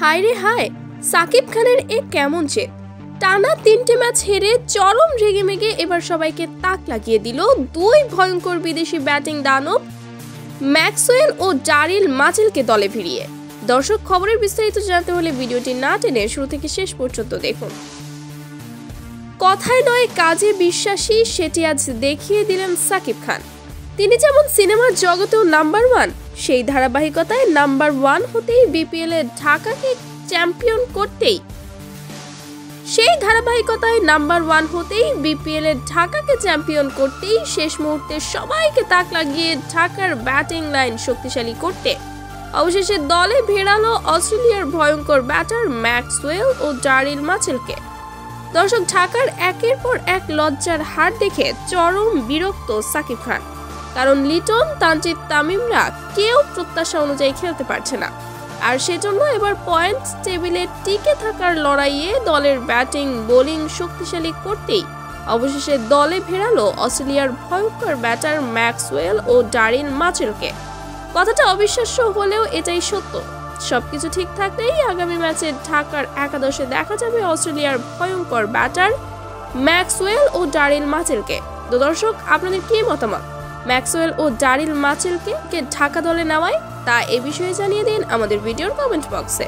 হায় রে হায়, সাকিব খানের এ কেমন জেদ! টানা 3টে ম্যাচ হেরে চরম রেগেমেগে এবার সবাইকে তাক লাগিয়ে দিল দুই ভয়ঙ্কর বিদেশি ব্যাটিং দানব ম্যাক্সওয়েল ও ডারিল মাচেলকে দলে ভিড়িয়ে। দর্শক, খবরের বিস্তারিত জানতে হলে ভিডিওটি না টেনে শুরু থেকে শেষ পর্যন্ত দেখুন। কথায় নয় কাজে বিশ্বাসী, সেটি আজ দেখিয়ে দিলেন সাকিব খান। তিনি যেমন সিনেমার জগতেও নাম্বার 1, সেই ধারাবাহিকতায় নাম্বার 1 হতেই বিপিএল এ ঢাকাকে চ্যাম্পিয়ন করতেই শেষ মুহূর্তে সবাইকে তাক লাগিয়ে ঢাকার ব্যাটিং লাইন শক্তিশালী করতে অবশেষে দলে ভেড়ালো অস্ট্রেলিয়ার ভয়ঙ্কর ব্যাটার ম্যাক্সওয়েল ও ডারিল মাচেলকে। দর্শক, ঢাকার একের পর এক লজ্জার হার দেখে চরম বিরক্ত সাকিব খান, কারণ লিটন, তানজিদ, তামিমরা কেউ প্রত্যাশা অনুযায়ী খেলতে পারছে না। আর সেজন্য এবার পয়েন্ট টেবিলে টিকে থাকার লড়াইয়ে দলের ব্যাটিং বোলিং শক্তিশালী করতেই অবশেষে দলে ভেড়ালো অস্ট্রেলিয়ার ভয়ঙ্কর ব্যাটার ম্যাক্সওয়েল ও ডারিল মাচেলকে। কথাটা অবিশ্বাস্য হলেও এটাই সত্য। সবকিছু ঠিক থাকলেই আগামী ম্যাচে ঢাকার একাদশে দেখা যাবে অস্ট্রেলিয়ার ভয়ঙ্কর ব্যাটার ম্যাক্সওয়েল ও ডারিল মাচেলকে। তো দর্শক, আপনাদের কি মতামত ম্যাক্সওয়েল ও ডারিল মাচেলকে ঢাকা দলে নেওয়ায়? তা এ বিষয়ে জানিয়ে দিন আমাদের ভিডিওর কমেন্ট বক্সে।